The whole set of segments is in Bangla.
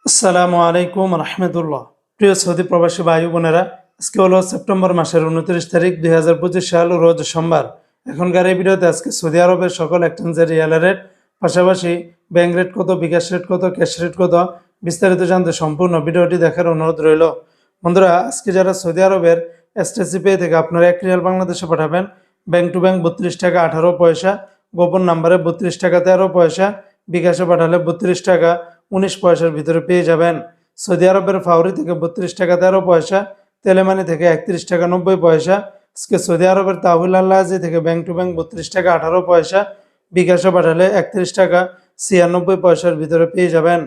আসসালামু আলাইকুম রহমতুল্লাহ। প্রিয় সৌদি প্রবাসী ভাই বোনেরা, আজকে হলো সেপ্টেম্বর মাসের 29 তারিখ 2025 সাল, রোজ সোমবার। এখনকার এই ভিডিওতে আজকে সৌদি আরবের সকল এক্সচেঞ্জের রিয়াল রেট, পাশাপাশি ব্যাংক রেট কত, বিকাশ রেট কত, ক্যাশ রেট কত, বিস্তারিত জানতে সম্পূর্ণ ভিডিওটি দেখার অনুরোধ রইল। বন্ধুরা, আজকে যারা সৌদি আরবের এসটিসি পে থেকে আপনারা 1 রিয়াল বাংলাদেশে পাঠাবেন, ব্যাংক টু ব্যাংক 32 টাকা 18 পয়সা, গোপন নাম্বারে 32 টাকা 13 পয়সা, বিকাশে পাঠালে 32 টাকা 19 পয়সার ভিতরে পেয়ে যাবেন। সৌদি আরবের ফাউরি থেকে 32 টাকা 13 পয়সা, তেলেমানি থেকে 31 টাকা 90 পয়সা। আজকে সৌদি আরবের তাহুল আল্লাহজি থেকে ব্যাংক টু ব্যাংক 32 টাকা 18 পয়সা, বিকাশে পাঠালে 31 টাকা 96 পয়সার ভিতরে পেয়ে যাবেন।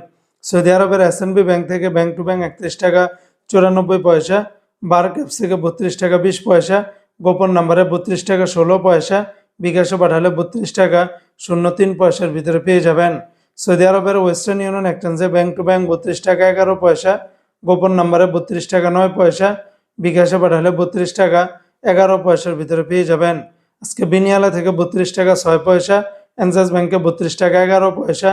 সৌদি আরবের এসএনবি ব্যাংক থেকে ব্যাংক টু ব্যাংক 31 টাকা 94 পয়সা, বার ক্যাপস থেকে 32 টাকা 20 পয়সা, গোপন নাম্বারে 32 টাকা 16 পয়সা, বিকাশে পাঠালে 32 টাকা 03 পয়সার ভিতরে পেয়ে যাবেন। সৌদি আরবের ওয়েস্টার্ন ইউনিয়ন এক্সচেঞ্জে ব্যাংক টু ব্যাংক 32 টাকা 11 পয়সা, গোপন নাম্বারে 32 টাকা 9 পয়সা, বিকাশে পাঠালে 32 টাকা 11 পয়সার ভিতরে পেয়ে যাবেন। আজকে বিনিয়ালা থেকে 32 টাকা 6 পয়সা, এনজাস ব্যাংকে 32 টাকা 11 পয়সা,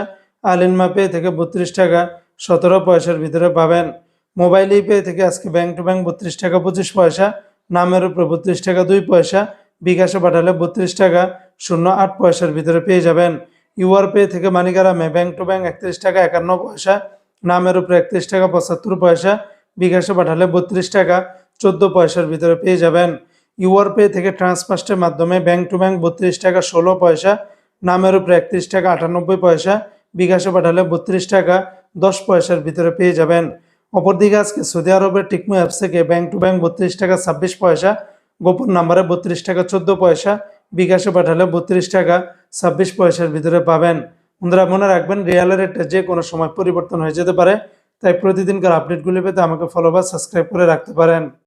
আলিনমা পে থেকে 32 টাকা 17 পয়সার ভিতরে পাবেন। মোবাইল পে থেকে আজকে ব্যাংক টু ব্যাংক 32 টাকা 25 পয়সা, নামের উপরে 32 টাকা 2 পয়সা, বিকাশে পাঠালে 32 টাকা 08 পয়সার ভিতরে পেয়ে যাবেন। ইউআর পে থেকে মানিগ্রামে ব্যাংক টু ব্যাংক 31 টাকা 51 পয়সা, নামের উপরে 31 টাকা 75 পয়সা, বিকাশে পাঠালে 32 টাকা 14 পয়সার ভিতরে পেয়ে যাবেন। ইউআর পে থেকে ট্রান্সফার্স্টের মাধ্যমে ব্যাংক টু ব্যাংক 32 টাকা 16 পয়সা, নামের উপরে 31 টাকা 98 পয়সা, বিকাশে পাঠালে 32 টাকা 10 পয়সার ভিতরে পেয়ে যাবেন। অপরদিকে আজকে সৌদি আরবের টিকমো অ্যাপস থেকে ব্যাংক টু ব্যাংক 32 টাকা 26 পয়সা, গোপন নাম্বারে 32 টাকা 14 পয়সা, বিকাশে পাঠালে 32 টাকা 26 পয়সার ভিতরে পাবেন। বন্ধুরা, মনে রাখবেন রিয়ালের রেটটা যে কোনো সময় পরিবর্তন হয়ে যেতে পারে, তাই প্রতিদিনকার আপডেটগুলি পেতে আমাকে ফলো বা সাবস্ক্রাইব করে রাখতে পারেন।